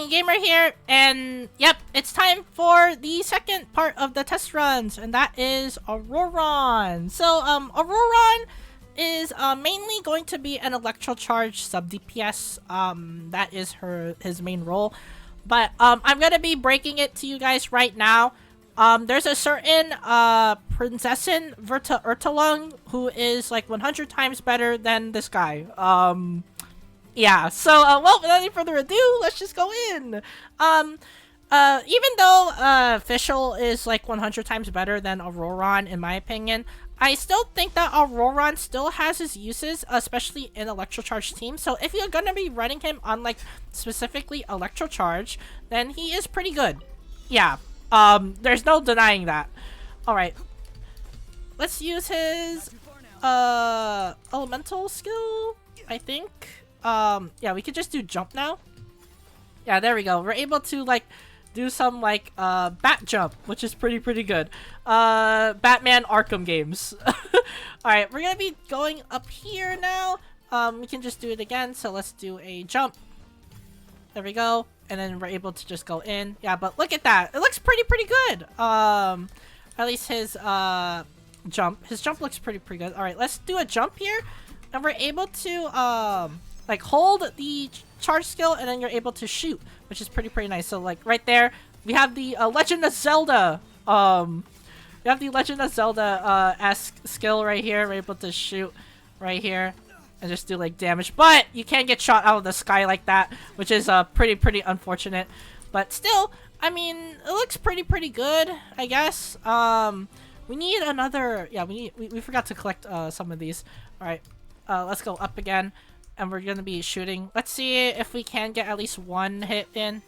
Singing Gamer here, and yep, it's time for the second part of the test runs, and that is Ororon. So, Ororon is mainly going to be an Electro Charge sub DPS. That is his main role. But I'm gonna be breaking it to you guys right now. There's a certain Prinzessin Verta Urtalung who is like 100 times better than this guy. Yeah, so, well, without any further ado, let's just go in. Even though, Fischl is, like, 100 times better than Ororon, in my opinion, I still think that Ororon still has his uses, especially in Electro Charge teams. So if you're gonna be running him on, like, specifically Electro Charge, then he is pretty good. Yeah, there's no denying that. Alright. Let's use his, elemental skill, I think. Yeah, we could just do jump now. Yeah, there we go. We're able to, like, do some, like, bat jump, which is pretty good. Batman Arkham games. Alright, we're gonna be going up here now. We can just do it again, so let's do a jump. There we go. And then we're able to just go in. Yeah, but look at that. It looks pretty good. At least his, jump. His jump looks pretty good. Alright, let's do a jump here. And we're able to, like, hold the charge skill, and then you're able to shoot, which is pretty nice. So, like, right there, we have the Legend of Zelda, we have the Legend of Zelda, esque skill right here. We're able to shoot right here and just do, like, damage. But you can't get shot out of the sky like that, which is, pretty unfortunate. But still, I mean, it looks pretty good, I guess. We need another, yeah, we forgot to collect, some of these. Alright, let's go up again. And we're gonna be shooting. Let's see if we can get at least one hit in.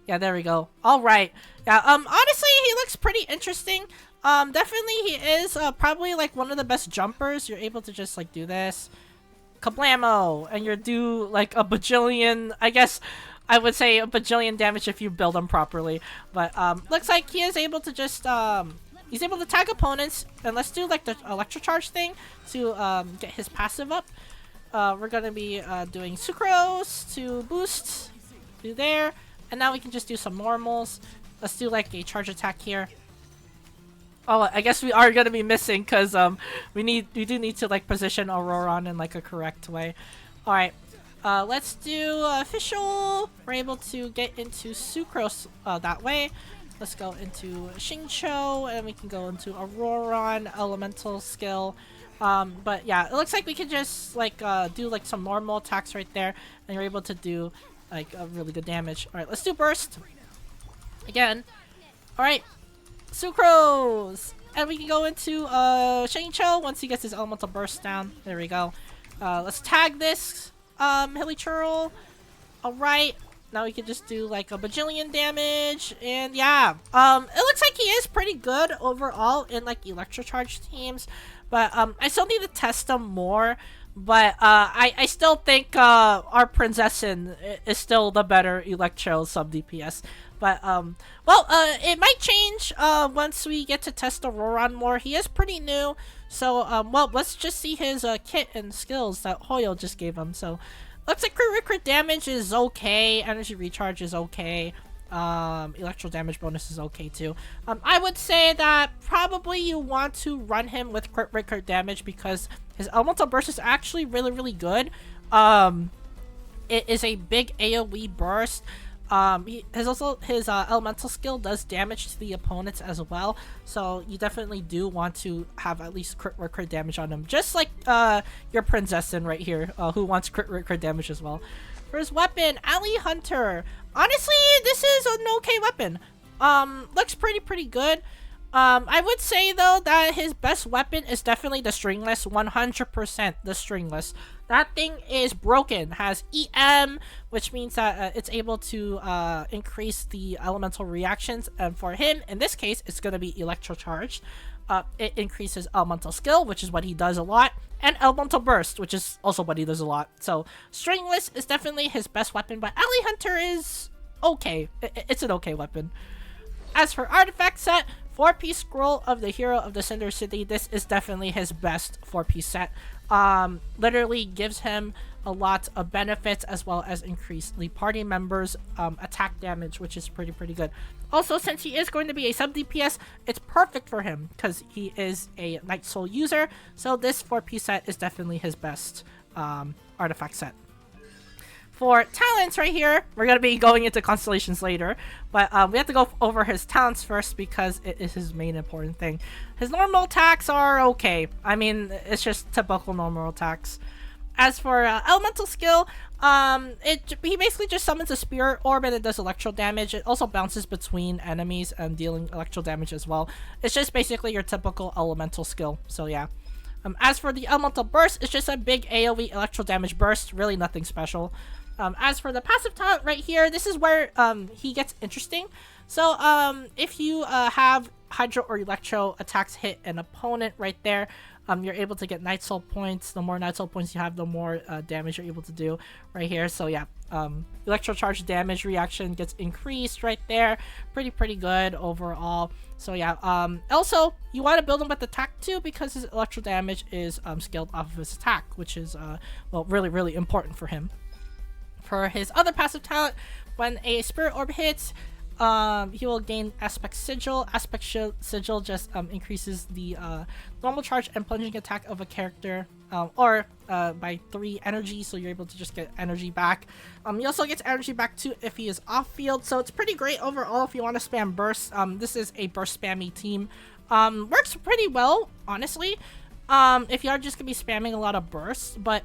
Yeah, there we go. Alright. Yeah, honestly, he looks pretty interesting. Definitely he is, probably, like, one of the best jumpers. You're able to just, like, do this. Kablamo! And you do, like, a bajillion, I guess, I would say a bajillion damage if you build him properly. But, looks like he is able to just, he's able to tag opponents. And let's do, like, the Electro Charge thing to, get his passive up. We're gonna be doing Sucrose to boost, do there, and now we can just do some normals. Let's do like a charge attack here. Oh, I guess we are gonna be missing because we do need to like position Ororon in like a correct way. All right, let's do Fischl. We're able to get into Sucrose that way. Let's go into Xingqiu, and we can go into Ororon elemental skill. But yeah, it looks like we can just like do like some normal attacks right there, and you're able to do like a really good damage. All right, let's do burst again. All right, Sucrose, and we can go into Xingqiu once he gets his elemental burst down. There we go. Let's tag this Hilly Churl. All right. Now we can just do like a bajillion damage, and yeah, it looks like he is pretty good overall in like Electro Charge teams, but I still need to test him more. But I still think our Prinzessin is still the better Electro sub DPS. But well, it might change once we get to test Ororon more. He is pretty new, so well, let's just see his kit and skills that Hoyo just gave him. So. Looks like crit damage is okay, energy recharge is okay, electro damage bonus is okay too. I would say that probably you want to run him with crit damage because his elemental burst is actually really good. It is a big AoE burst. His elemental skill does damage to the opponents as well, so you definitely do want to have at least crit damage on him, just like your Prinzessin right here, who wants crit damage as well. For his weapon, Alley Hunter. Honestly, this is an okay weapon. Looks pretty good. I would say though that his best weapon is definitely the stringless, 100% the stringless. That thing is broken, has EM, which means that it's able to increase the elemental reactions, and for him, in this case, it's going to be Electro Charged. It increases elemental skill, which is what he does a lot, and elemental burst, which is also what he does a lot. So, stringless is definitely his best weapon, but Alley Hunter is okay. It's an okay weapon. As for artifact set, 4-piece scroll of the Hero of the Cinder City. This is definitely his best 4-piece set. Literally gives him a lot of benefits, as well as increase the party members' attack damage, which is pretty good. Also, since he is going to be a sub DPS, it's perfect for him because he is a Night Soul user. So this 4P set is definitely his best artifact set. For talents right here, we're going to be going into constellations later, but we have to go over his talents first because it is his main important thing. His normal attacks are okay. I mean, it's just typical normal attacks. As for elemental skill, he basically just summons a spirit orb and it does electro damage. It also bounces between enemies and dealing electro damage as well. It's just basically your typical elemental skill, so yeah. As for the elemental burst, it's just a big AoE electro damage burst, really nothing special. As for the passive talent right here, this is where he gets interesting. So if you have Hydro or Electro attacks hit an opponent right there, you're able to get Night Soul points. The more Night Soul points you have, the more damage you're able to do right here. So yeah, Electro Charge damage reaction gets increased right there. Pretty good overall. So yeah, also you want to build him with attack too because his Electro damage is scaled off of his attack, which is well, really important for him. For his other passive talent, when a Spirit Orb hits, he will gain Aspect Sigil. Aspect Sigil just increases the normal charge and plunging attack of a character, or by 3 energy, so you're able to just get energy back. He also gets energy back too if he is off field, so it's pretty great overall if you want to spam bursts. This is a burst spammy team. Works pretty well, honestly, if you are just gonna be spamming a lot of bursts, but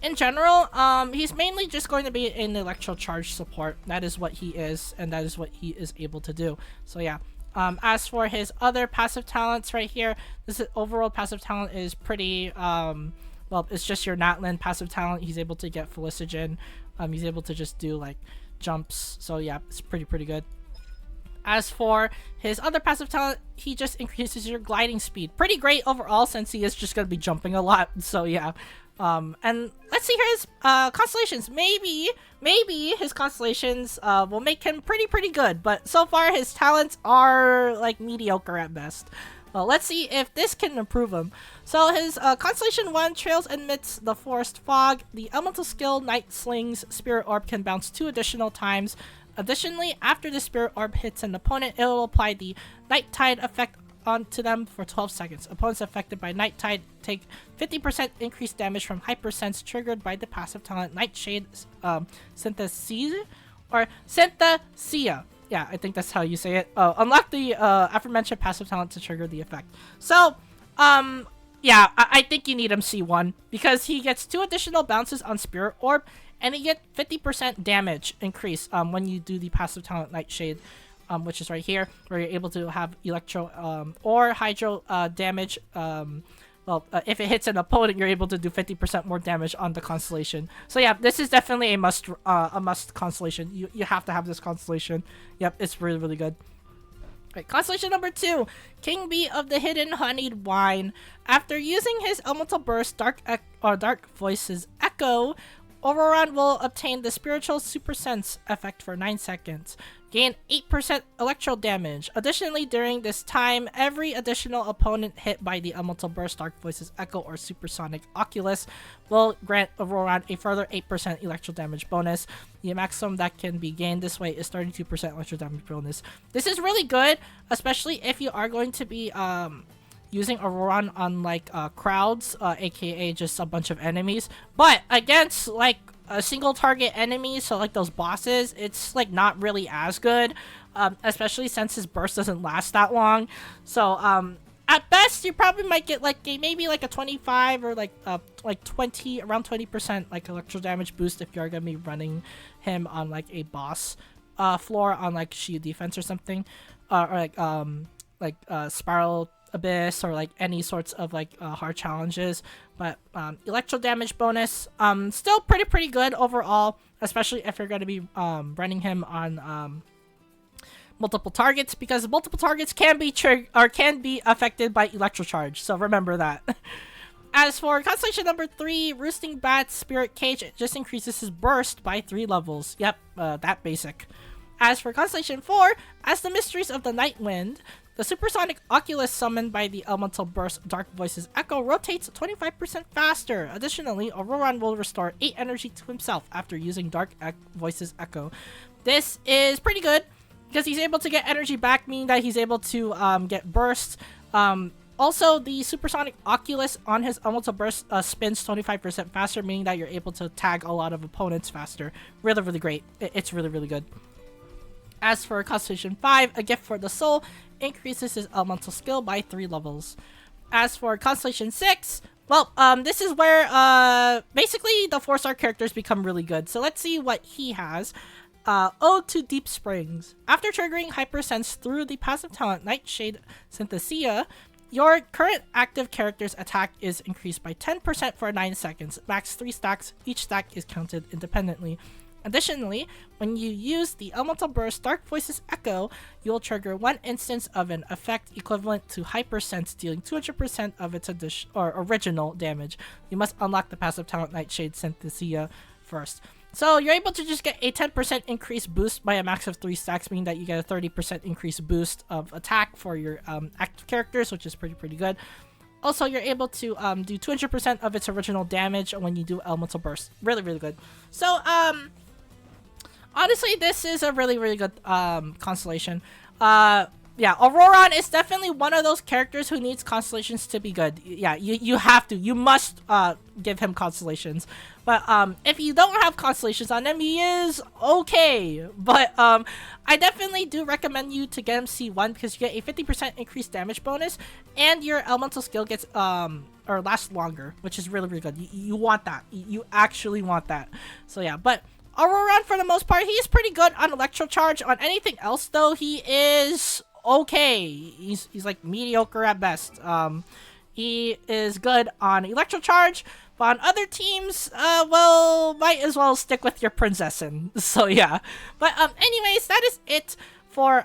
in general, he's mainly just going to be an electro charge support. That is what he is, and that is what he is able to do. So yeah. As for his other passive talents right here, this overall passive talent is pretty, well, it's just your Natlan passive talent. He's able to get Felicigen. He's able to just do like jumps. So yeah, it's pretty good. As for his other passive talent, he just increases your gliding speed. Pretty great overall since he is just going to be jumping a lot. So yeah. And let's see his constellations. Maybe his constellations will make him pretty good, but so far his talents are like mediocre at best. Well, let's see if this can improve him. So his constellation 1 trails amidst the forest fog. The elemental skill Night Sling's Spirit Orb can bounce 2 additional times. Additionally, after the Spirit Orb hits an opponent, it will apply the Night Tide effect onto them for 12 seconds. Opponents affected by Night Tide take 50% increased damage from Hypersense triggered by the passive talent Nightshade Synthesia or Synthesia. Yeah, I think that's how you say it. Unlock the aforementioned passive talent to trigger the effect. So, yeah, I think you need him C1 because he gets 2 additional bounces on Spirit Orb and he gets 50% damage increase when you do the passive talent Nightshade. Which is right here, where you're able to have Electro or Hydro damage. Well, if it hits an opponent, you're able to do 50% more damage on the constellation. So yeah, this is definitely a must constellation. You have to have this constellation. Yep, it's really good. Right, constellation number 2, King Bee of the Hidden Honeyed Wine. After using his Elemental Burst, Dark Voices Echo, Ororon will obtain the Spiritual Super Sense effect for 9 seconds. Gain 8% electro damage. Additionally, during this time, every additional opponent hit by the Elemental Burst, Dark Voices Echo, or Supersonic Oculus will grant Ororon a further 8% electro damage bonus. The maximum that can be gained this way is 32% electro damage bonus. This is really good, especially if you are going to be using Ororon on like crowds, aka just a bunch of enemies. But against like a single target enemy, so like those bosses, it's like not really as good, especially since his burst doesn't last that long. So at best you probably might get like maybe like a 25 or like 20, around 20% like electro damage boost if you're gonna be running him on like a boss floor on like shield defense or something, or like Spiral Abyss or like any sorts of like hard challenges. But electro damage bonus still pretty good overall, especially if you're going to be running him on multiple targets, because multiple targets can be affected by electro charge, so remember that. As for constellation number 3, Roosting Bat's Spirit Cage, it just increases his burst by 3 levels. Yep, that basic. As for constellation 4, as the Mysteries of the Night Wind, The supersonic Oculus summoned by the Elemental Burst Dark Voices Echo rotates 25% faster. Additionally, Ororon will restore 8 energy to himself after using Voices Echo. This is pretty good because he's able to get energy back, meaning that he's able to get bursts. Also, the supersonic Oculus on his Elemental Burst spins 25% faster, meaning that you're able to tag a lot of opponents faster. Really, really great. It's really, really good. As for Constellation 5, a gift for the soul increases his elemental skill by 3 levels. As for Constellation 6, well, this is where basically the 4-star characters become really good. So let's see what he has. Ode to Deep Springs. After triggering Hypersense through the passive talent Nightshade Synthesia, your current active character's attack is increased by 10% for 9 seconds. Max 3 stacks. Each stack is counted independently. Additionally, when you use the Elemental Burst Dark Voices Echo, you'll trigger 1 instance of an effect equivalent to Hypersense, dealing 200% of its original damage. You must unlock the passive talent Nightshade Synthesia first. So you're able to just get a 10% increase boost by a max of 3 stacks, meaning that you get a 30% increase boost of attack for your active characters, which is pretty good. Also, you're able to do 200% of its original damage when you do Elemental Burst. Really, really good. So, honestly, this is a really, really good constellation. Yeah, Ororon is definitely one of those characters who needs constellations to be good. Yeah, you have to. You must give him constellations. But if you don't have constellations on him, he is okay. But I definitely do recommend you to get him C1 because you get a 50% increased damage bonus, and your elemental skill gets or lasts longer, which is really, really good. You want that. You actually want that. So yeah, but Ororon, for the most part, he's pretty good on Electro Charge. On anything else, though, he is okay. He's like mediocre at best. He is good on Electro Charge, but on other teams, well, might as well stick with your Princessin. So yeah. But anyways, that is it for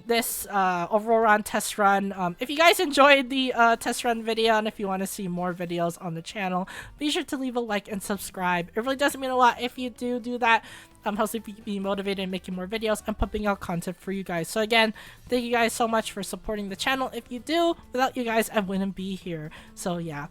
this Ororon test run. If you guys enjoyed the test run video, and if you want to see more videos on the channel, be sure to leave a like and subscribe. It really does mean a lot if you do that. Helps me be motivated in making more videos and pumping out content for you guys. So again, thank you guys so much for supporting the channel. If you do, without you guys, I wouldn't be here. So yeah.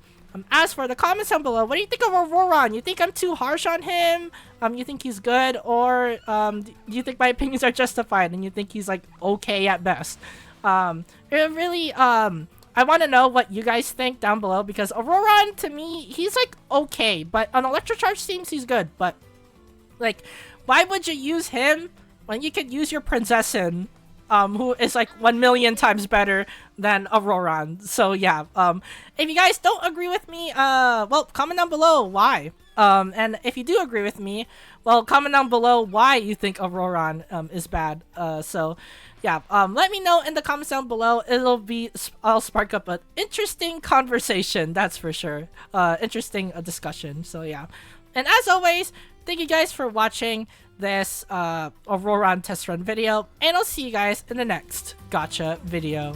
As for the comments down below, what do you think of Ororon? You think I'm too harsh on him? You think he's good? Or do you think my opinions are justified and you think he's like okay at best? Really, I want to know what you guys think down below, because Ororon, to me, he's like okay, but on Electro Charge teams, he's good. But like, why would you use him when you could use your Princessin, who is like 1,000,000 times better than Ororon? So yeah, if you guys don't agree with me, well, comment down below why. And if you do agree with me, well, comment down below why you think Ororon is bad. So yeah, let me know in the comments down below. I'll spark up an interesting conversation, that's for sure. Interesting discussion. So yeah, and as always, thank you guys for watching this Ororon test run video, and I'll see you guys in the next gotcha video.